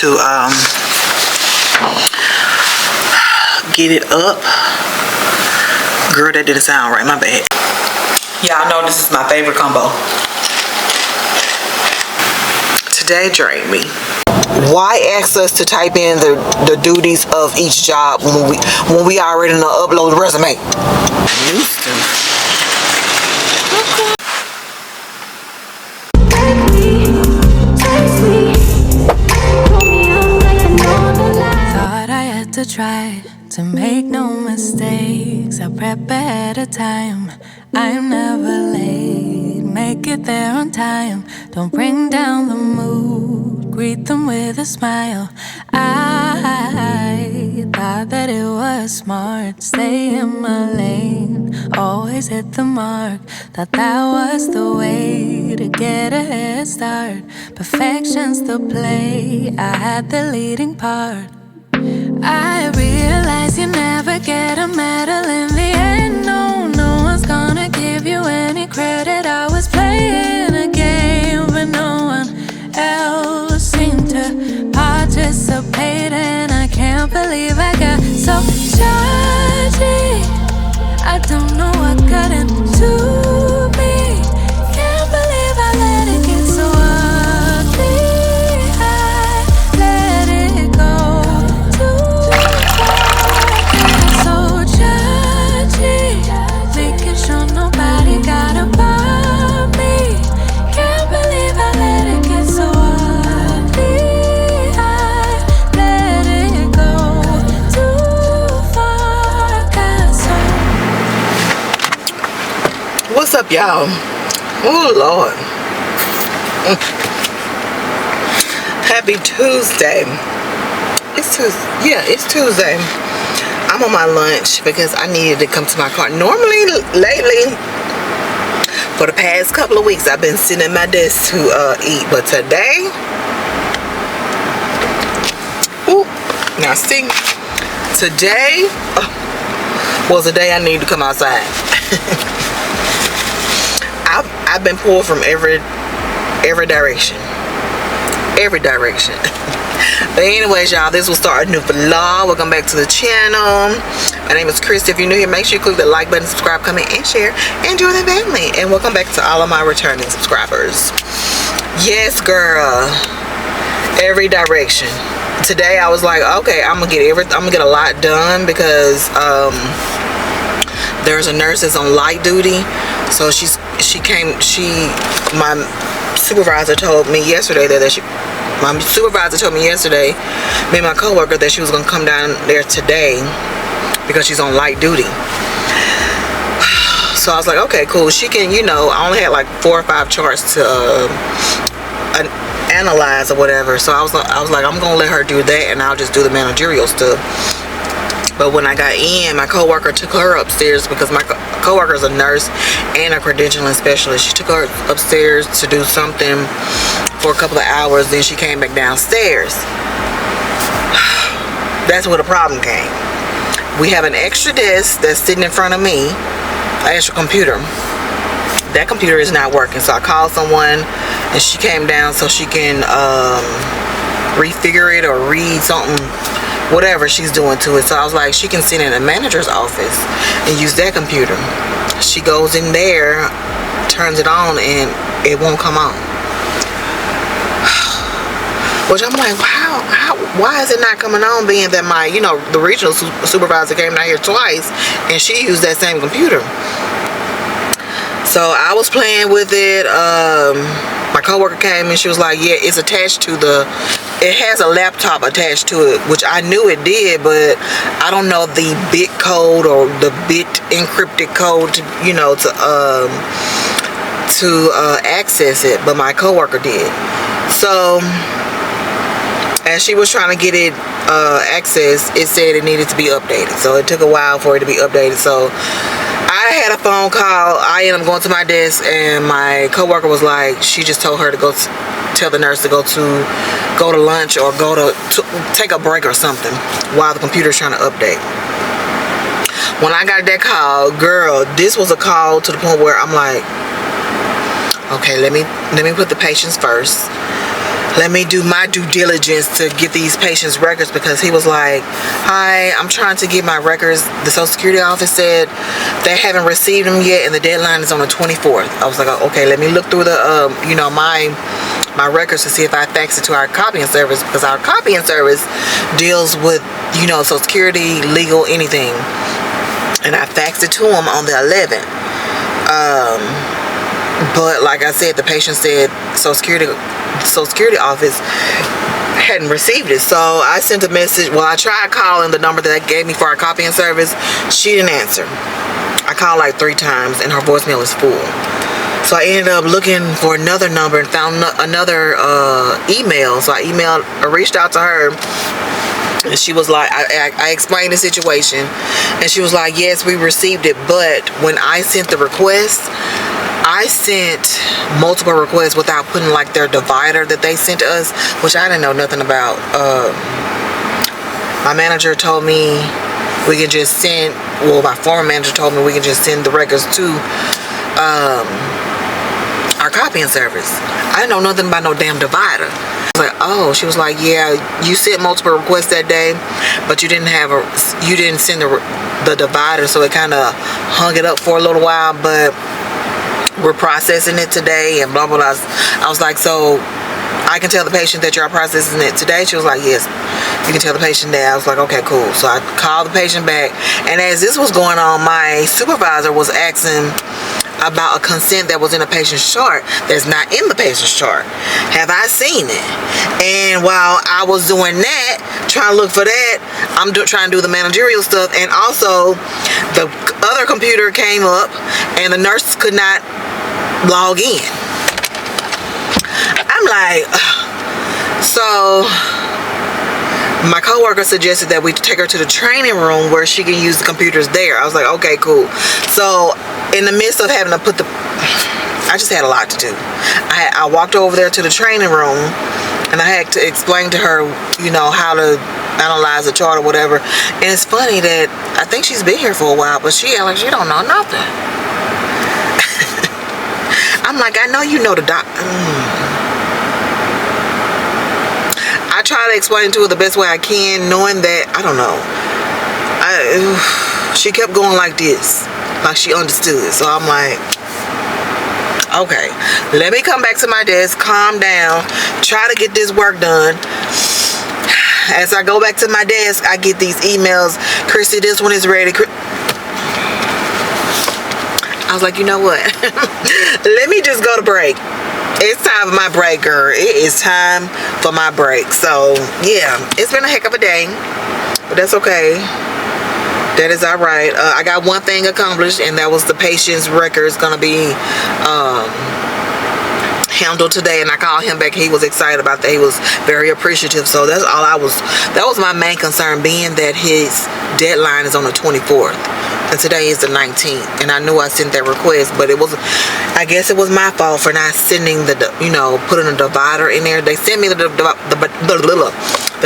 to get it up. Girl, that didn't sound right, my bad. Y'all know this is my favorite combo. Today drained me. Why ask us to type in the duties of each job when we already know upload the resume? Used to. Thought I had to try to make no mistakes. I prep ahead of time. I'm never late. Make it there on time. Don't bring down the mood. Greet them with a smile. I thought that it was smart. Stay in my lane. Always hit the mark. Thought that was the way to get a head start. Perfection's the play. I had the leading part. I realize you never get a medal in the end. No, no one's gonna give you any credit. I was playing a game, but no one else seemed to participate. And I can't believe I got so judgy. I don't know what got into me. Can't believe I let it get so ugly. I let it go too far. So judgy, making sure nobody got above me. Can't believe I let it get so ugly. I let it go too far. Got so. What's up, y'all? Oh, Lord. Happy Tuesday. It's Tuesday. Yeah, it's Tuesday. I'm on my lunch because I needed to come to my car. Normally, lately, for the past couple of weeks, I've been sitting at my desk to eat. But today, now see, today was the day I needed to come outside. I've been pulled from every direction. Every direction. But anyways, y'all, this will start a new vlog. Welcome back to the channel. My name is Chris. If you're new here, make sure you click the like button, subscribe, comment, and share, and join the family. And welcome back to all of my returning subscribers. Yes, girl. Every direction. Today I was like, okay, I'm gonna get a lot done because there's a nurse that's on light duty. So my supervisor told me yesterday me and my coworker, that she was gonna come down there today because she's on light duty. So I was like, okay, cool. She can, I only had like 4 or 5 charts to analyze or whatever. So I was like, I'm gonna let her do that, and I'll just do the managerial stuff. But when I got in, my coworker took her upstairs because my coworker is a nurse and a credentialing specialist. She took her upstairs to do something for a couple of hours. Then she came back downstairs. That's where the problem came. We have an extra desk that's sitting in front of me, an extra computer. That computer is not working. So I called someone, and she came down so she can refigure it or read something, whatever she's doing to it. So I was like, she can sit in the manager's office and use that computer. She goes in there, turns it on, and it won't come on. Which I'm like, why is it not coming on, being that my, the regional supervisor came down here twice and she used that same computer. So I was playing with it. My coworker came and she was like, yeah, it's attached to it has a laptop attached to it, which I knew it did, but I don't know the bit code or the bit encrypted code to access it, but my coworker did. So as she was trying to get it accessed, it said it needed to be updated. So it took a while for it to be updated. So I had a phone call. I ended up going to my desk, and my coworker was like, she just told her to go tell the nurse to go to lunch or go to take a break or something while the computer's trying to update. When I got that call, girl, this was a call to the point where I'm like, okay, let me put the patients first. let me do my due diligence to get these patients' records, because he was like, hi, I'm trying to get my records. The Social Security office said they haven't received them yet, and the deadline is on the 24th. I was like, okay, let me look through the, my records to see if I fax it to our copying service, because our copying service deals with, Social Security, legal, anything. And I faxed it to him on the 11th. But like I said, the patient said Social Security office hadn't received it. So I sent a message. Well, I tried calling the number that they gave me for our copying service. She didn't answer. I called like 3 times and her voicemail is full. So I ended up looking for another number and found another email. So I reached out to her. And she was like, I explained the situation, and she was like, yes, we received it, but when I sent the request, I sent multiple requests without putting like their divider that they sent us, which I didn't know nothing about. My manager told me we can just send, well, my former manager told me we can just send the records to our copying service. I didn't know nothing about no damn divider. I was like, oh, she was like, yeah, you sent multiple requests that day, but you didn't send the divider, so it kind of hung it up for a little while, but we're processing it today and blah blah blah. I was like, so I can tell the patient that you're processing it today? She was like, yes, you can tell the patient that. I was like, okay, cool. So I called the patient back, and as this was going on, my supervisor was asking about a consent that was in a patient's chart that's not in the patient's chart. Have I seen it? And while I was doing that, trying to look for that, I'm trying to do the managerial stuff, and also the other computer came up and the nurse could not log in. I'm like, so my coworker suggested that we take her to the training room where she can use the computers there. I was like, okay, cool. So in the midst of having to I just had a lot to do. I walked over there to the training room, and I had to explain to her, how to analyze the chart or whatever. And it's funny that I think she's been here for a while, but she don't know nothing. I'm like, I know you know the doc. I try to explain to her the best way I can, knowing that, I don't know. She kept going like this, like she understood. So I'm like, okay, let me come back to my desk, calm down, try to get this work done. As I go back to my desk, I get these emails. Christy, this one is ready. I was like, you know what? Let me just go to break. It's time for my break, girl. It is time for my break. So, yeah, it's been a heck of a day, but that's okay. That is all right. I got one thing accomplished, and that was the patient's records going to be handled today, and I called him back. He was excited about that. He was very appreciative. So that's all that was my main concern, being that his deadline is on the 24th. And today is the 19th, and I knew I sent that request, but I guess it was my fault for not sending putting a divider in there. They sent me the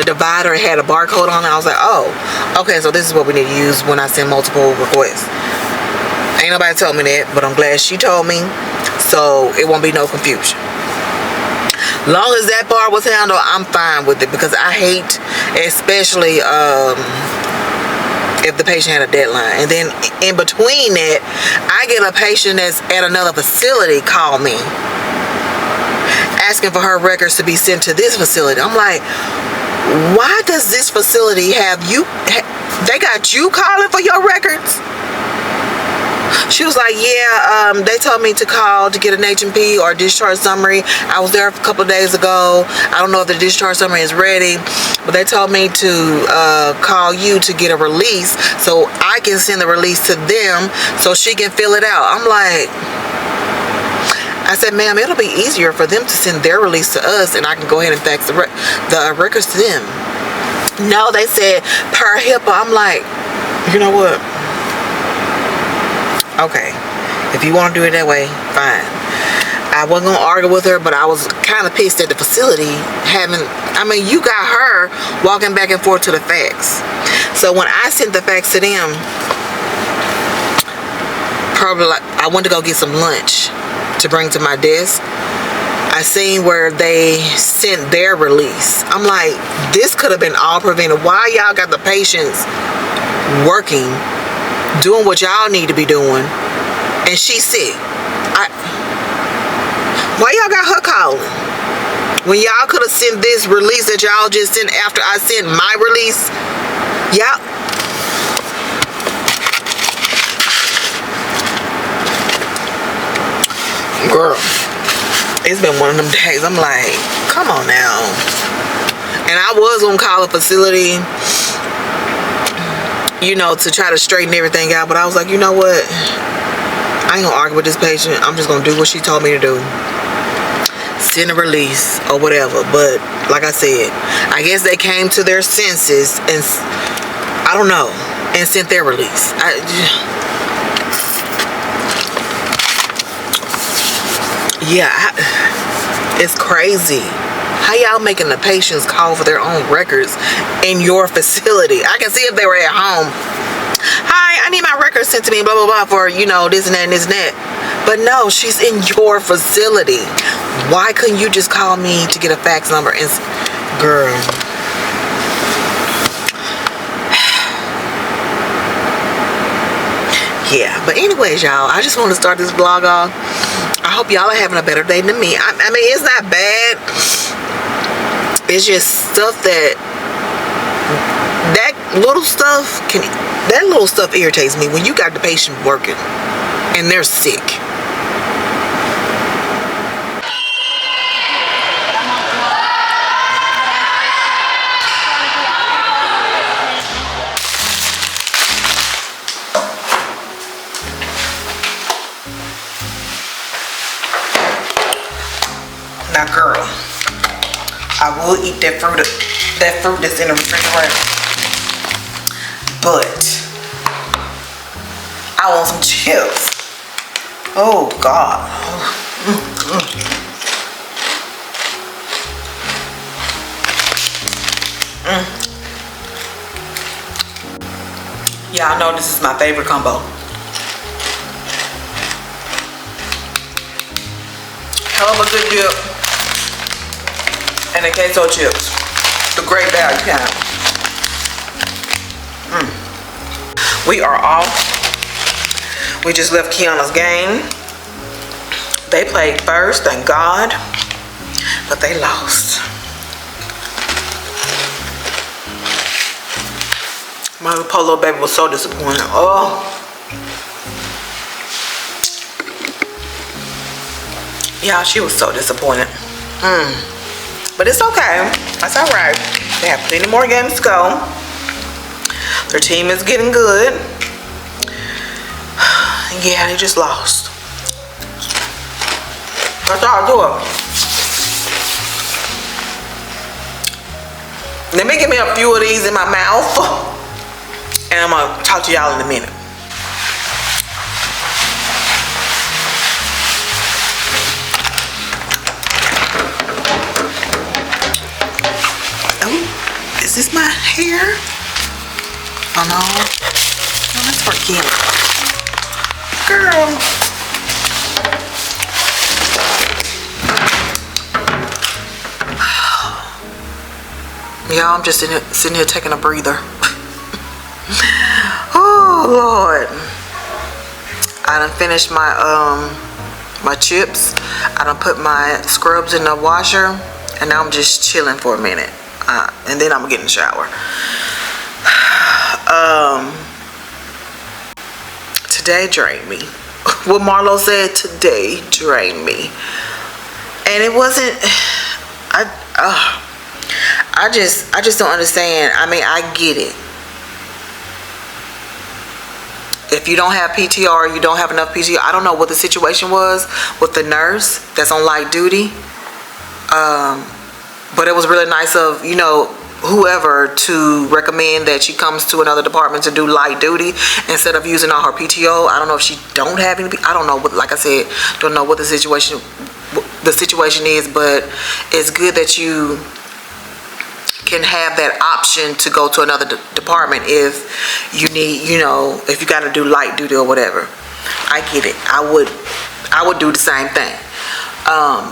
divider, had a barcode on it. I was like, oh, okay, so this is what we need to use when I send multiple requests. Ain't nobody told me that, but I'm glad she told me, so it won't be no confusion. Long as that part was handled, I'm fine with it, because I hate, especially if the patient had a deadline. And then in between that, I get a patient that's at another facility call me asking for her records to be sent to this facility. I'm like, why does this facility they got you calling for your records? She was like, yeah, they told me to call to get an H&P or discharge summary. I was there a couple of days ago. I don't know if the discharge summary is ready, but they told me to call you to get a release so I can send the release to them so she can fill it out. I'm like, I said, ma'am, it'll be easier for them to send their release to us, and I can go ahead and fax the records to them. No, they said per HIPAA. I'm like, you know what? Okay, if you want to do it that way, fine. I wasn't going to argue with her, but I was kind of pissed at the facility you got her walking back and forth to the fax. So when I sent the fax to them, probably I went to go get some lunch to bring to my desk. I seen where they sent their release. I'm like, this could have been all prevented. Why y'all got the patients working, doing what y'all need to be doing, and she's sick? Why y'all got her calling? When y'all could have sent this release that y'all just sent after I sent my release. Y'all. Girl, it's been one of them days. I'm like, come on now. And I was gonna call a facility, you know, to try to straighten everything out. But I was like, you know what? I ain't gonna argue with this patient. I'm just gonna do what she told me to do. Send a release or whatever. But like I said, I guess they came to their senses and I don't know, and sent their release. It's crazy. How y'all making the patients call for their own records in your facility? I can see if they were at home. Hi, I need my records sent to me, blah, blah, blah, for, you know, this and that and this and that. But no, she's in your facility. Why couldn't you just call me to get a fax number? And girl. Yeah, but anyways, y'all, I just want to start this vlog off. I hope y'all are having a better day than me. I mean, it's not bad. It's just stuff that little stuff irritates me when you got the patient working and they're sick. Now, girl, I will eat that fruit that's in the refrigerator, but I want some chips. Oh God. Y'all know this is my favorite combo. Hell of a good dip. And the queso chips. The great value kind. We are off. We just left Kiana's game. They played first, thank God. But they lost. My little polo baby was so disappointed. Oh. Yeah, she was so disappointed. But it's okay. That's all right. They have plenty more games to go. Their team is getting good. Yeah, they just lost. That's all I'll do. Let me get me a few of these in my mouth. And I'm going to talk to y'all in a minute. Is this my hair? Oh no. No, that's for Kim. Girl. Y'all, I'm just sitting here taking a breather. Oh Lord. I done finished my my chips. I done put my scrubs in the washer, and now I'm just chilling for a minute. And then I'm gonna get in the shower. Today drained me. What Marlo said, today drained me. And it wasn't, I just don't understand. I mean, I get it. If you don't have PTR, you don't have enough PTR. I don't know what the situation was with the nurse that's on light duty. But it was really nice of, you know, whoever to recommend that she comes to another department to do light duty instead of using all her PTO. I don't know if she don't have any. I don't know what, like I said, don't know what the situation is, but it's good that you can have that option to go to another department if you need, you know, if you got to do light duty or whatever. I get it. I would do the same thing.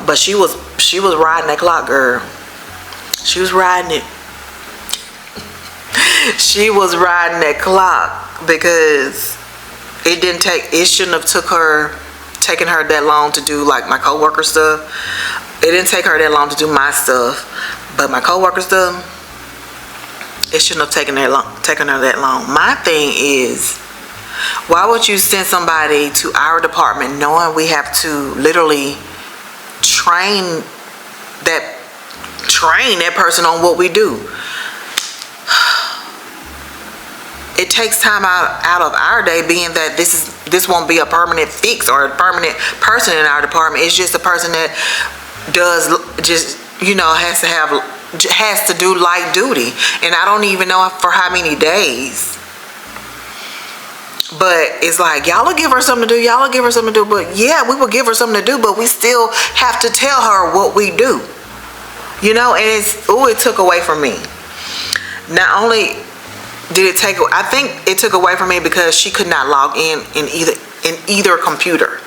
But she was she was riding that clock, girl. She was riding it. She was riding that clock because it shouldn't have taken her that long to do like my coworker stuff. It didn't take her that long to do my stuff, but my coworker stuff, it shouldn't have taken her that long. My thing is, why would you send somebody to our department knowing we have to literally train that person on what we do? It takes time out of our day, being that this won't be a permanent fix or a permanent person in our department. It's just a person that has to do light duty, and I don't even know for how many days. But it's like, y'all will give her something to do, but yeah, we will give her something to do, but we still have to tell her what we do, and it took away from me. Not only did I think it took away from me because she could not log in either computer.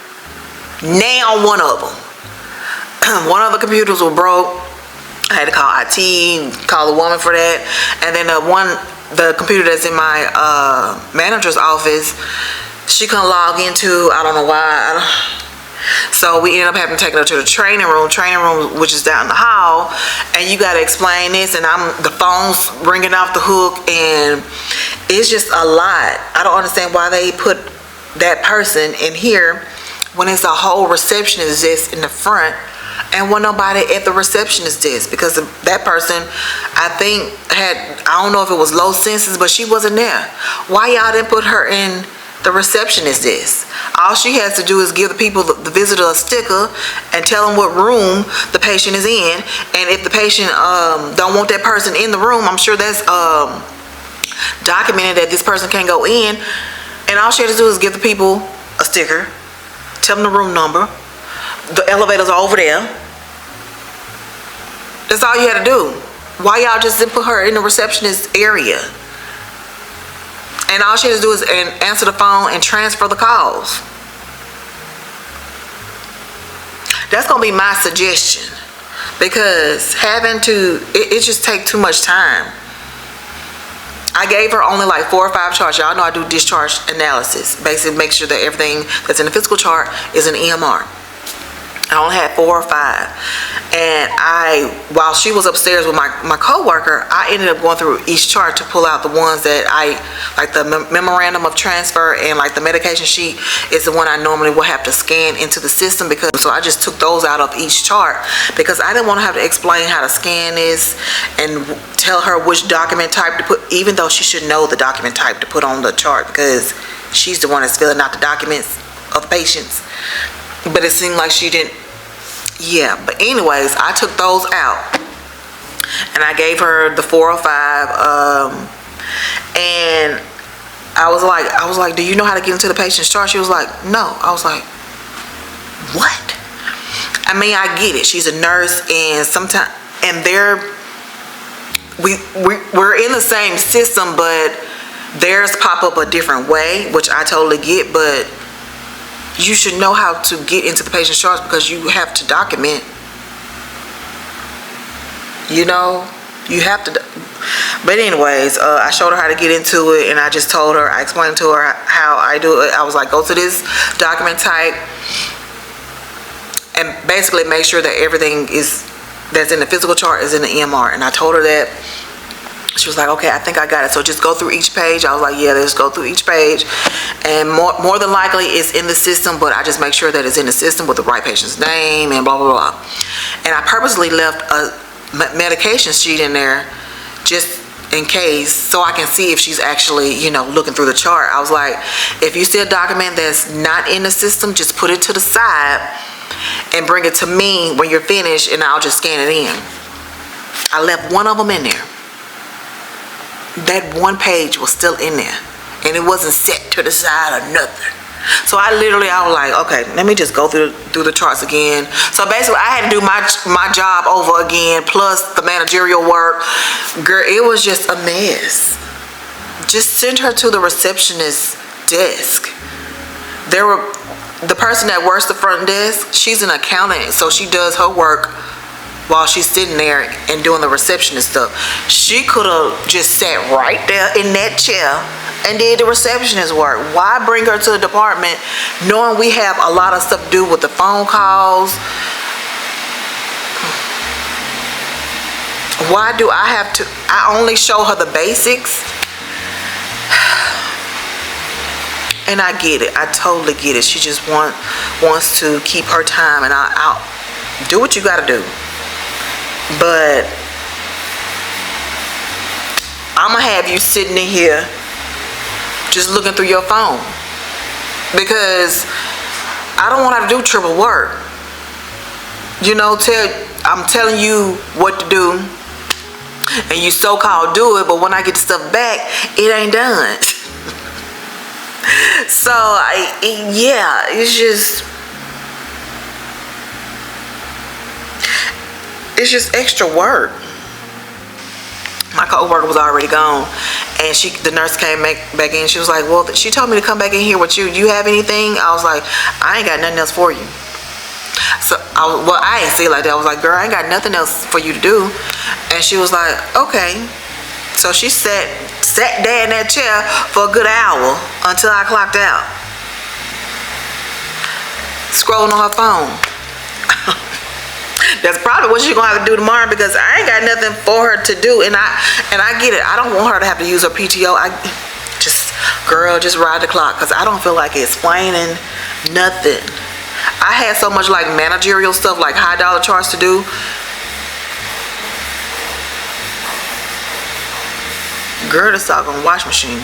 Now one of them, one of the computers was broke. I had to call IT, call a woman for that, and then the computer that's in my manager's office, she couldn't log into. I don't know why. So we ended up having to take her to the training room, which is down the hall, and you got to explain this, and the phone's ringing off the hook, and it's just a lot. I don't understand why they put that person in here when it's a whole receptionist desk in the front, and when nobody at the receptionist desk, because that person, I think, I don't know if it was low census, but she wasn't there. Why y'all didn't put her in the receptionist desk? All she has to do is give the visitor a sticker and tell them what room the patient is in, and if the patient don't want that person in the room, I'm sure that's documented that this person can't go in, and all she has to do is give the people a sticker, tell them the room number, the elevators are over there. That's all you had to do. Why y'all just didn't put her in the receptionist area? And all she has to do is answer the phone and transfer the calls. That's gonna be my suggestion, because it just take too much time. I gave her only like 4 or 5 charts. Y'all know I do discharge analysis. Basically make sure that everything that's in the physical chart is an EMR. I only had 4 or 5. And while she was upstairs with my coworker, I ended up going through each chart to pull out the ones that like the memorandum of transfer, and like the medication sheet is the one I normally will have to scan into the system, so I just took those out of each chart, because I didn't want to have to explain how to scan this and tell her which document type to put, even though she should know the document type to put on the chart, because she's the one that's filling out the documents of the patients. But it seemed like she didn't. Yeah, but anyways, I took those out, and I gave her the 4 or 5, and I was like, do you know how to get into the patient's chart? She was like, no. I was like, what? I mean, I get it. She's a nurse, and sometimes, and we're in the same system, but theirs pop up a different way, which I totally get, but you should know how to get into the patient's charts, because you have to document. You have to. But anyways, I showed her how to get into it, and I explained to her how I do it. I was like, go to this document type, and basically make sure that everything that's in the physical chart is in the EMR. And I told her that. She was like, okay, I think I got it. So just go through each page. I was like, yeah, let's go through each page. And more than likely it's in the system, but I just make sure that it's in the system with the right patient's name and blah, blah, blah. And I purposely left a medication sheet in there just in case, so I can see if she's actually, looking through the chart. I was like, if you see a document that's not in the system, just put it to the side and bring it to me when you're finished, and I'll just scan it in. I left one of them in there. That one page was still in there, and it wasn't set to the side or nothing. So I was like, okay, let me just go through the charts again. So basically I had to do my job over again, plus the managerial work. Girl, it was just a mess. Just send her to the receptionist desk. The person that works the front desk, she's an accountant, so she does her work while she's sitting there and doing the receptionist stuff. She could have just sat right there in that chair and did the receptionist work. Why bring her to the department knowing we have a lot of stuff to do with the phone calls? Why do I have to? I only show her the basics. And I get it. I totally get it. She just wants to keep her time, and I'll do what you gotta do. But I'm gonna have you sitting in here just looking through your phone, because I don't want to do triple work. You know, I'm telling you what to do, and you so-called do it, but when I get the stuff back, it ain't done. So yeah, it's just extra work. My co-worker was already gone, and the nurse came back in. She was like, well, she told me to come back in here with you. Do you have anything? I was like, I ain't got nothing else for you. So I ain't say it like that. I was like, girl, I ain't got nothing else for you to do. And she was like, okay. So she sat there in that chair for a good hour until I clocked out, scrolling on her phone. That's probably what she's gonna have to do tomorrow, because I ain't got nothing for her to do, and I get it. I don't want her to have to use her PTO. Just ride the clock, because I don't feel like explaining nothing. I had so much like managerial stuff, like high dollar charts to do. Girl, this doggone wash machine.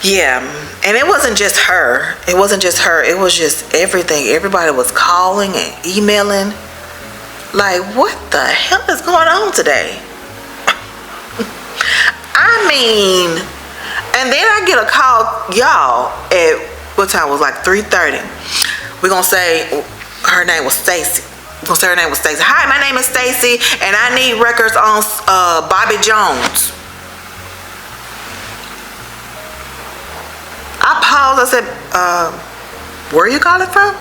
Yeah, and it wasn't just her. It wasn't just her. It was just everything. Everybody was calling and emailing. Like, what the hell is going on today? I mean, and then I get a call, y'all, at what time? It was like 3:30. We're gonna say her name was Stacy. Hi, my name is Stacy, and I need records on Bobby Jones. I paused. I said, where are you calling from?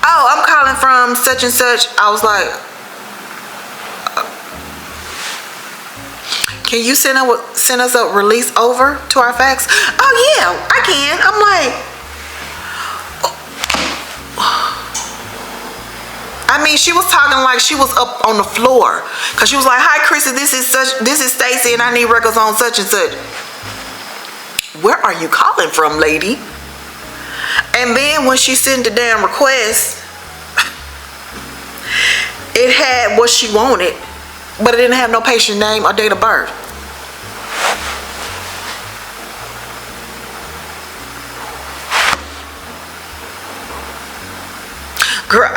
Oh, I'm calling from such and such. I was like, can you send us a release over to our fax? Oh yeah, I can. I'm like, I mean, she was talking like she was up on the floor, because she was like, hi Chrissy, this is Stacy, and I need records on such and such. Where are you calling from, lady? And then when she sent the damn request, it had what she wanted, but it didn't have no patient name or date of birth. Girl,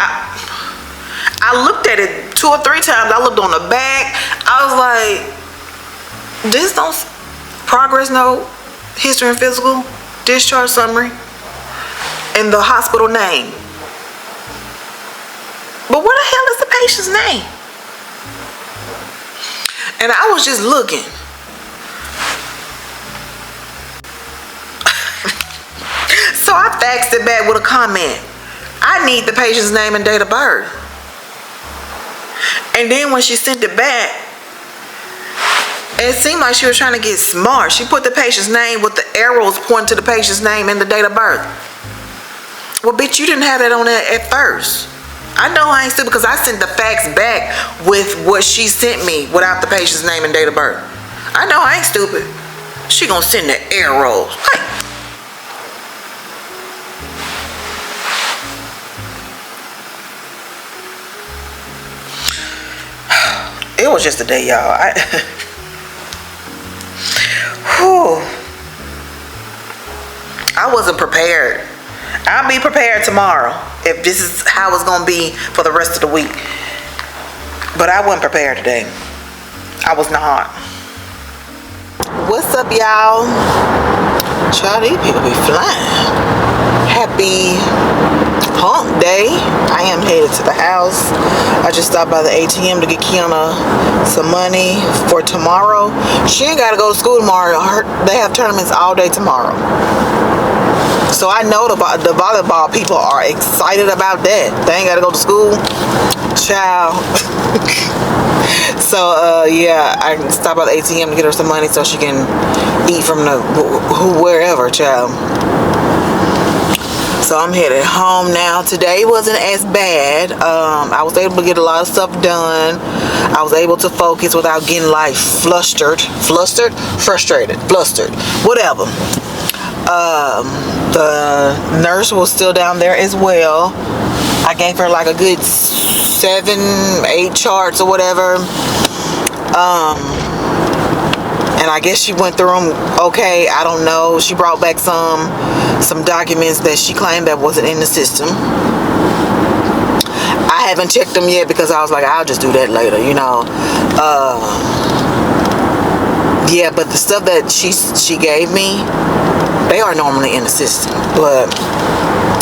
I looked at it 2 or 3 times. I looked on the back. I was like, this don't progress note, history and physical, discharge summary, and the hospital name. But what the hell is the patient's name? And I was just looking. So I faxed it back with a comment. I need the patient's name and date of birth. And then when she sent it back, it seemed like she was trying to get smart. She put the patient's name with the arrows pointing to the patient's name and the date of birth. Well, bitch, you didn't have that on there at first. I know I ain't stupid, because I sent the fax back with what she sent me without the patient's name and date of birth. I know I ain't stupid. She gonna send the arrows. It was just a day, y'all. I wasn't prepared. I'll be prepared tomorrow if this is how it's gonna be for the rest of the week. But I wasn't prepared today. I was not. What's up, y'all? Child, these people be flying. Happy hump day. I am headed to the house. I just stopped by the ATM to get Kiana some money for tomorrow. She ain't gotta go to school tomorrow. They have tournaments all day tomorrow. So I know the volleyball people are excited about that. They ain't gotta go to school. Child. So yeah, I stopped at the ATM to get her some money so she can eat from the wherever, child. So I'm headed home now. Today wasn't as bad. I was able to get a lot of stuff done. I was able to focus without getting like frustrated, whatever. The nurse was still down there as well. I gave her like a good 7-8 charts or whatever. And I guess she went through them okay. I don't know. She brought back some documents that she claimed that wasn't in the system. I haven't checked them yet because I was like, I'll just do that later, you know. Yeah, but the stuff that she gave me, they are normally in the system, but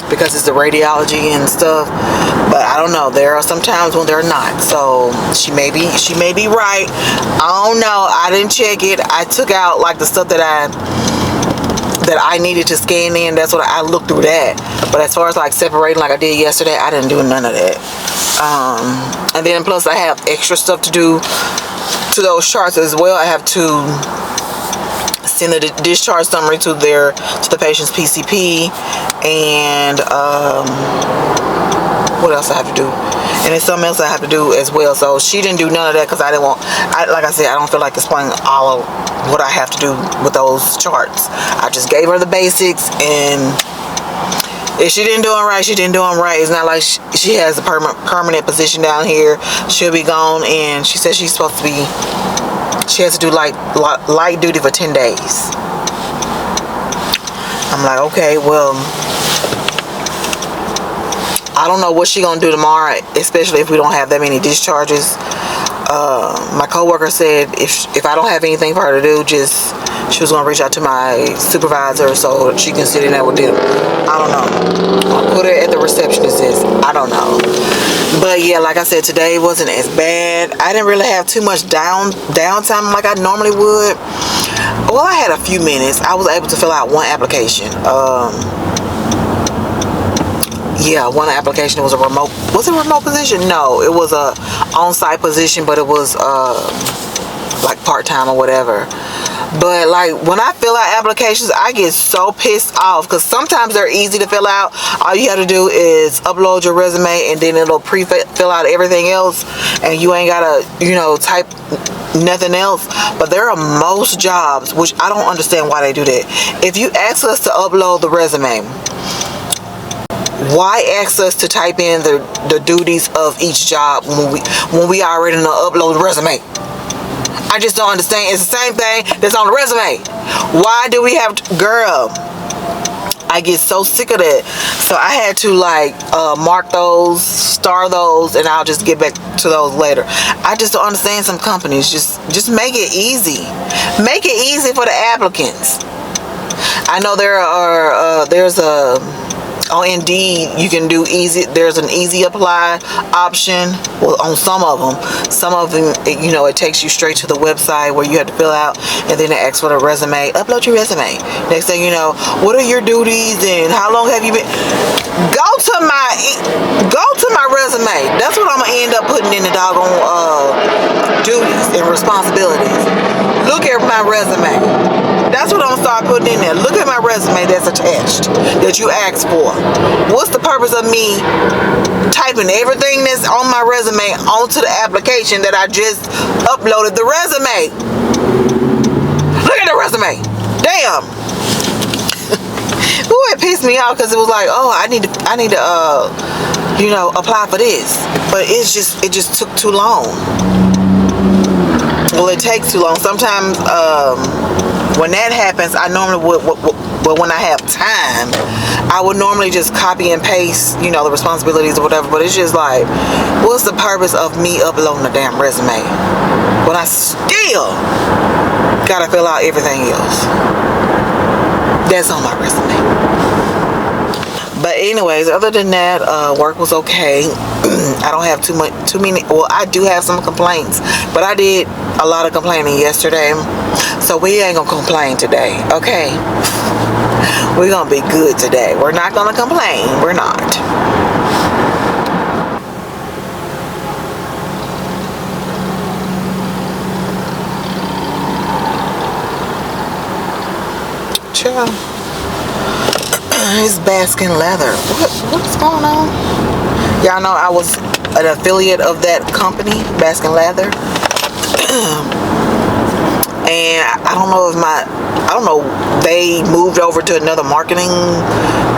because it's the radiology and stuff. But I don't know. There are some times when they're not. So she may be right. I don't know. I didn't check it. I took out like the stuff that I needed to scan in. That's what I looked through that. But as far as like separating like I did yesterday, I didn't do none of that. And then plus I have extra stuff to do to those charts as well. I have to send the discharge summary to the patient's PCP, and what else I have to do, and there's something else I have to do as well. So she didn't do none of that because like I said, I don't feel like explaining all of what I have to do with those charts. I just gave her the basics, and if she didn't do it right, she didn't do it right. It's not like she has a permanent position down here. She'll be gone, and she said she's supposed to be. She has to do like light duty for 10 days. I'm like, okay, well, I don't know what she gonna do tomorrow, especially if we don't have that many discharges. My coworker said if I don't have anything for her to do, she was gonna reach out to my supervisor so she can sit in there with them. I don't know. I'll put her at the receptionist. I don't know. But yeah, like I said, today wasn't as bad. I didn't really have too much downtime like I normally would. Well, I had a few minutes. I was able to fill out one application. Yeah, one application was a remote. Was it a remote position? No, it was a on-site position, but it was like part-time or whatever. But like when I fill out applications, I get so pissed off because sometimes they're easy to fill out. All you have to do is upload your resume, and then it'll pre-fill out everything else, and you ain't gotta, type nothing else. But there are most jobs, which I don't understand why they do that. If you ask us to upload the resume, why ask us to type in the duties of each job when we already know upload the resume? I just don't understand. It's the same thing that's on the resume. Why do we have to, girl? I get so sick of that. So I had to mark those, star those, and I'll just get back to those later. I just don't understand some companies. Just make it easy. Make it easy for the applicants. I know there's on Indeed, you can do easy. There's an easy apply option. Well, on some of them, it takes you straight to the website where you have to fill out, and then it asks for the resume. Upload your resume. Next thing you know, what are your duties and how long have you been? Go to my resume. That's what I'm gonna end up putting in the doggone duties and responsibilities. Look at my resume. That's what I'm gonna start putting in there. Look at my resume that's attached, that you asked for. What's the purpose of me typing everything that's on my resume onto the application that I just uploaded the resume? Look at the resume. Damn. Ooh, it pissed me off because it was like, oh, I need to apply for this, but it just took too long. Well, it takes too long. Sometimes when that happens, I normally would, when I have time, I would normally just copy and paste, the responsibilities or whatever. But it's just like, what's the purpose of me uploading a damn resume when I still gotta fill out everything else that's on my resume? But anyways, other than that, work was okay. I don't have too many. Well, I do have some complaints, but I did a lot of complaining yesterday, so we ain't gonna complain today, okay? We're gonna be good today. We're not gonna complain. We're not. child. It's Baskin Leather. What's going on? Y'all know I was an affiliate of that company, Baskin Leather. And I don't know, they moved over to another marketing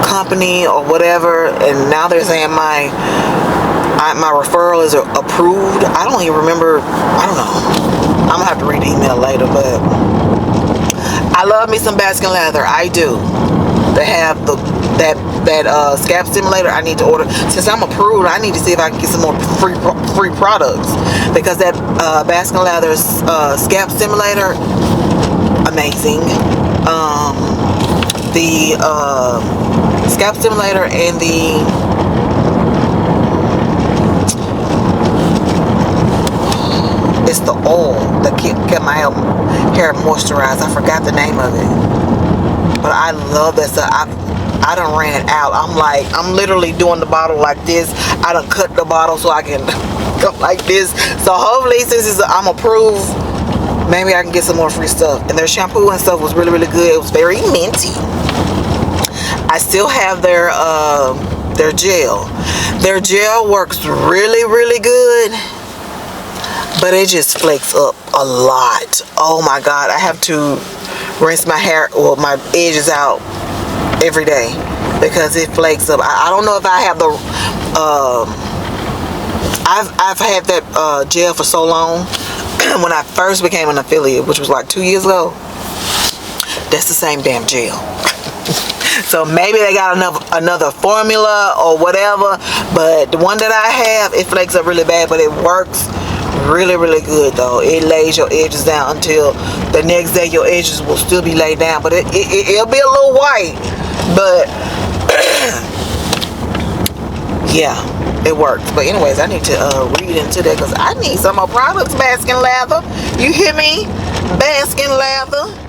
company or whatever, and now they're saying my referral is approved. I don't even remember. I don't know. I'm gonna have to read the email later, but I love me some Baskin Leather. I do. They have that scalp stimulator. I need to order. Since I'm approved, I need to see if I can get some more free products, because that Baskin Leather scalp stimulator, amazing. The scalp stimulator and it's the oil that kept my hair moisturized. I forgot the name of it, but I love that stuff. I done ran it out. I'm literally doing the bottle like this. I done cut the bottle so I can go like this. So hopefully, since I'm approved, maybe I can get some more free stuff. And their shampoo and stuff was really, really good. It was very minty. I still have their gel. Their gel works really, really good, but it just flakes up a lot. Oh my God, I have to rinse my hair or my edges out every day because it flakes up. I don't know if I have the I've had that gel for so long. When I first became an affiliate, which was like 2 years ago, that's the same damn gel. So maybe they got another formula or whatever, but the one that I have, it flakes up really bad, but it works really, really good though. It lays your edges down until the next day. Your edges will still be laid down, but it'll be a little white, but yeah, it works. But anyways, I need to read into that because I need some more products. Baskin Leather, you hear me? Baskin Leather.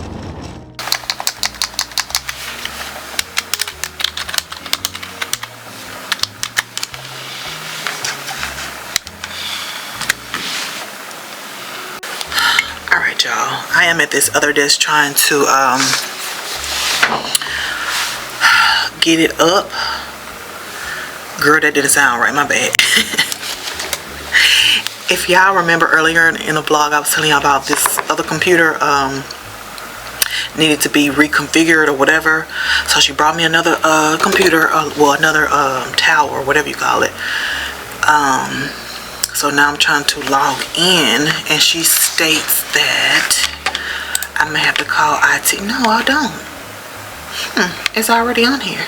All right, y'all, I am at this other desk trying to get it up. Girl, that didn't sound right, my bad. If y'all remember earlier in the vlog, I was telling y'all about this other computer needed to be reconfigured or whatever. So she brought me another computer, another tower, or whatever you call it. So now I'm trying to log in, and she states that I may have to call IT. No, I don't. It's already on here.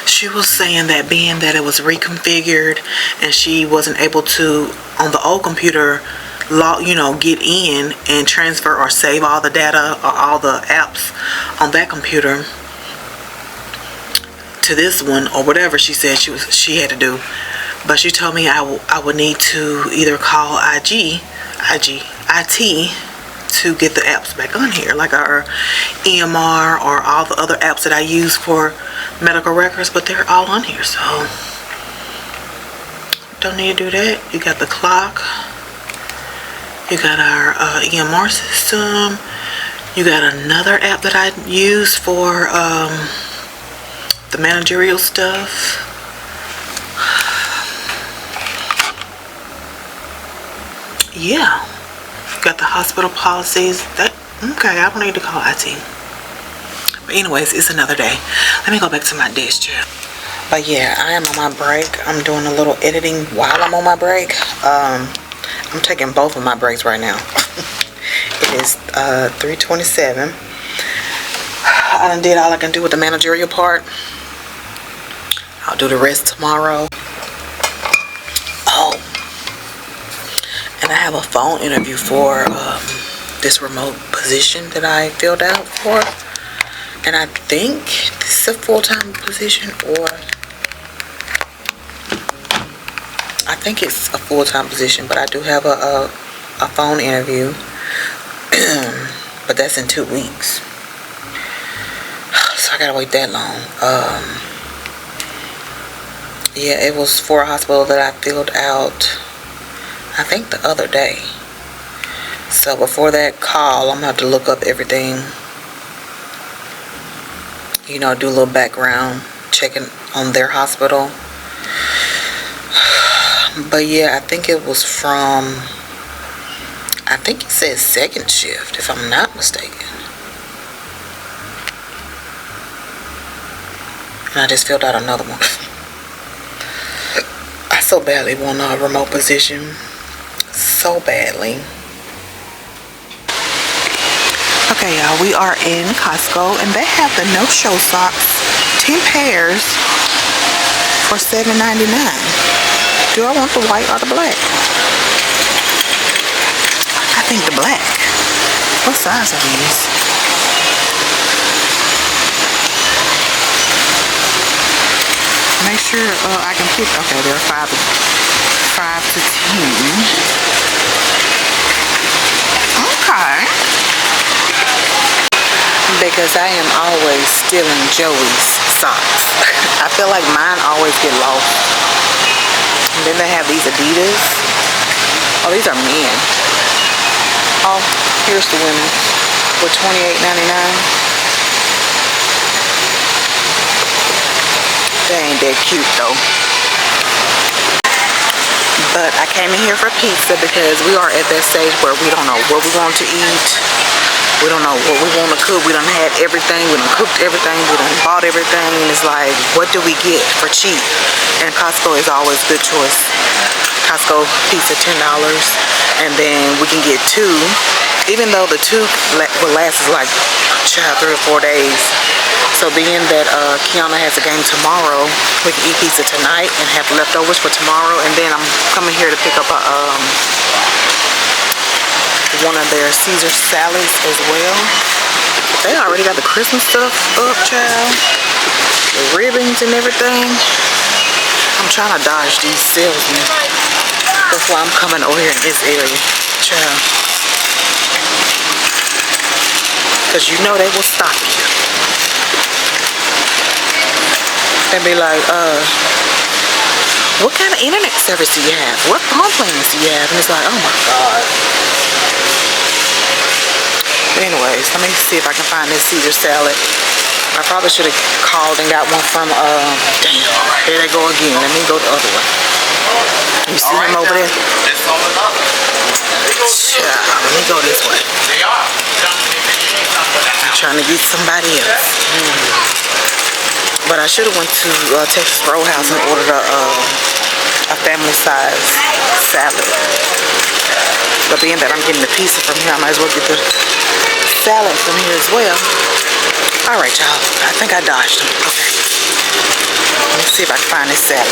She was saying that being that it was reconfigured and she wasn't able to, on the old computer, get in and transfer or save all the data or all the apps on that computer to this one or whatever she said she had to do. But she told me I would need to either call IT to get the apps back on here, like our EMR or all the other apps that I use for medical records, but they're all on here, so don't need to do that. You got the clock, you got our EMR system, you got another app that I use for the managerial stuff. Yeah, got the hospital policies. Okay, I don't need to call IT. But anyways, it's another day. Let me go back to my desk chair. But yeah, I am on my break. I'm doing a little editing while I'm on my break. I'm taking both of my breaks right now. It is 3:27. I done did all I can do with the managerial part. I'll do the rest tomorrow. Oh, and I have a phone interview for this remote position that I filled out for. And I think this is a full-time position, or I think it's a full-time position, but I do have a phone interview. But that's in 2 weeks. So I gotta wait that long. Yeah, it was for a hospital that I filled out, I think, the other day. So before that call, I'm gonna have to look up everything. You know, do a little background checking on their hospital. But yeah, I think it was from, I think it says second shift, if I'm not mistaken. And I just filled out another one. I so badly want a remote position. So badly. Okay, y'all, we are in Costco, and they have the no-show socks, 10 pairs for $7.99. Do I want the white or the black? I think the black. What size are these? Make sure I can pick. Okay, they're 5 to 10. Okay. Because I am always stealing Joey's socks. I feel like mine always get lost. And then they have these Adidas. Oh, these are men. Oh, here's the women for $28.99. They ain't that cute though. But I came in here for pizza because we are at that stage where we don't know what we want to eat. We don't know what we want to cook. We done had everything. We done cooked everything. We done bought everything. And it's like, what do we get for cheap? And Costco is always a good choice. Costco pizza, $10. And then we can get 2. Even though the 2 will last us like 3 or 4 days. So being that Kiana has a game tomorrow, we can eat pizza tonight and have leftovers for tomorrow. And then I'm coming here to pick up a one of their Caesar salads as well. They already got the Christmas stuff up, child. The ribbons and everything. I'm trying to dodge these salesmen. That's why I'm coming over here in this area, child. Because you know they will stop you. They'll be like, what kind of internet service do you have? What phone plans do you have? And it's like, oh my God. But anyways, let me see if I can find this Caesar salad. I probably should have called and got one from, damn, here they go again. Let me go the other way. You see him over there? Child, let me go this way. I'm trying to get somebody else. But I should have went to Texas Roadhouse and ordered a family size salad. But being that I'm getting the pizza from here, I might as well get the salad from here as well. Alright, y'all. I think I dodged them. Okay. Let me see if I can find this salad.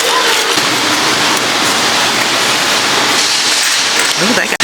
Ooh, they got